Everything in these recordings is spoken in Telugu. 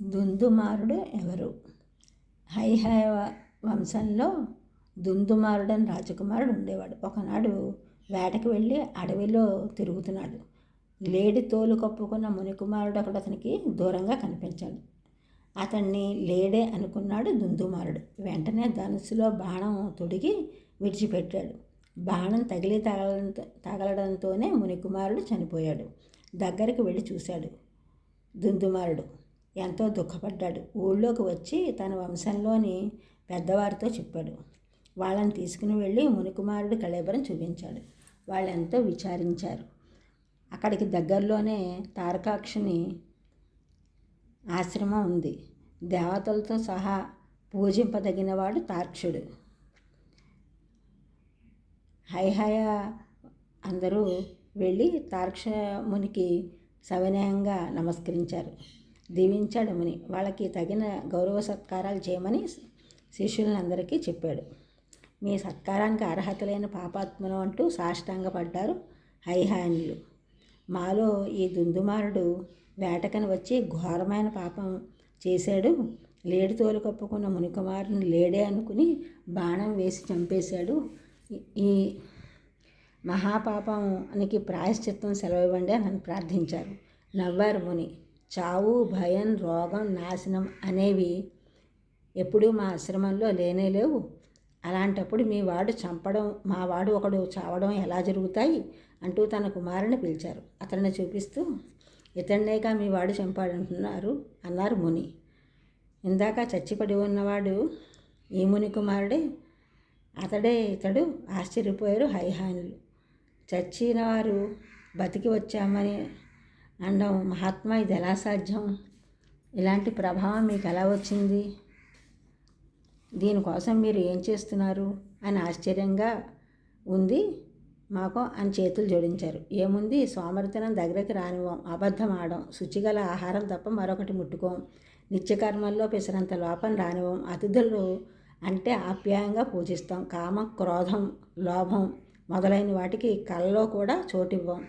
దుందుమారుడు ఎవరు? హైహయ వంశంలో దుందుమారుడని రాజకుమారుడు ఉండేవాడు. ఒకనాడు వేటకి వెళ్ళి అడవిలో తిరుగుతున్నాడు. లేడి తోలు కప్పుకున్న మునికుమారుడు ఒకడు అతనికి దూరంగా కనిపించాడు. అతన్ని లేడే అనుకున్నాడు దుందుమారుడు. వెంటనే ధనుస్సులో బాణం తొడిగి విడిచిపెట్టాడు. బాణం తగలడంతోనే మునికుమారుడు చనిపోయాడు. దగ్గరికి వెళ్ళి చూశాడు. దుందుమారుడు ఎంతో దుఃఖపడ్డాడు. ఊళ్ళోకి వచ్చి తన వంశంలోని పెద్దవారితో చెప్పాడు. వాళ్ళని తీసుకుని వెళ్ళి మునికుమారుడు కళేబరం చూపించాడు. వాళ్ళు ఎంతో విచారించారు. అక్కడికి దగ్గరలోనే తారకాక్షుని ఆశ్రమం ఉంది. దేవతలతో సహా పూజింపదగినవాడు తార్క్షుడు. హైహయ అందరూ వెళ్ళి తార్క్షమునికి సవినయంగా నమస్కరించారు. దీవించాడు ముని. వాళ్ళకి తగిన గౌరవ సత్కారాలు చేయమని శిష్యులందరికీ చెప్పాడు. మీ సత్కారానికి అర్హత లేని పాపాత్మను అంటూ సాష్టాంగపడ్డారు హైహయనులు. మాలో ఈ దుందుమారుడు వేటకని వచ్చి ఘోరమైన పాపం చేశాడు. లేడి తోలు కప్పుకున్న మునికుమారుని లేడే అనుకుని బాణం వేసి చంపేశాడు. ఈ మహాపాపానికి ప్రాయశ్చిత్తం సెలవివ్వండి అని ప్రార్థించారు. నవ్వారు ముని. చావు, భయం, రోగం, నాశనం అనేవి ఎప్పుడూ మా ఆశ్రమంలో లేనేలేవు. అలాంటప్పుడు మీ వాడు చంపడం, మా వాడు ఒకడు చావడం ఎలా జరుగుతాయి అంటూ తన కుమారుని పిలిచారు. అతన్ని చూపిస్తూ, ఇతన్నేగా మీ వాడు చంపాడంటున్నారు అన్నారు ముని. ఇందాక చచ్చిపడి ఉన్నవాడు ఈ ముని కుమారుడే, అతడే ఇతడు ఆశ్చర్యపోయారు హైహయనులు. చచ్చిన వారు బతికి వచ్చామని అనడం మహాత్మా, ఇది ఎలా సాధ్యం? ఇలాంటి ప్రభావం మీకు ఎలా వచ్చింది? దీనికోసం మీరు ఏం చేస్తున్నారు అని ఆశ్చర్యంగా ఉంది మాకు అని చేతులు జోడించారు. ఏముంది, సోమరితనం దగ్గరికి రానివ్వం, అబద్ధం ఆడం, శుచిగల ఆహారం తప్ప మరొకటి ముట్టుకోం, నిత్యకర్మల్లో పిసరంత లోపం రానివ్వం, అతిథులు అంటే ఆప్యాయంగా పూజిస్తాం, కామం, క్రోధం, లోభం మొదలైన వాటికి కళ్ళలో కూడా చోటివ్వం.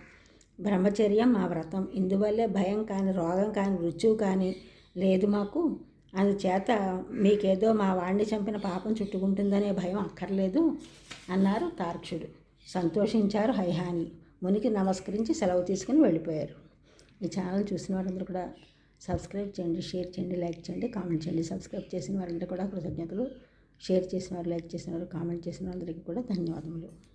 బ్రహ్మచర్యం మా వ్రతం. ఇందువల్లే భయం కానీ, రోగం కానీ, మృత్యువు కానీ లేదు మాకు. అందుచేత మీకేదో మా వాడిని చంపిన పాపం చుట్టుకుంటుందనే భయం అక్కర్లేదు అన్నారు తార్క్షుడు. సంతోషించారు హైహయనులు. మునికి నమస్కరించి సెలవు తీసుకుని వెళ్ళిపోయారు. ఈ ఛానల్ చూసిన వారందరూ కూడా సబ్స్క్రైబ్ చేయండి, షేర్ చేయండి, లైక్ చేయండి, కామెంట్ చేయండి. సబ్స్క్రైబ్ చేసిన వారందరూ కూడా కృతజ్ఞతలు. షేర్ చేసిన వారు, లైక్ చేసిన వారు, కామెంట్ చేసిన వారందరికీ కూడా ధన్యవాదములు.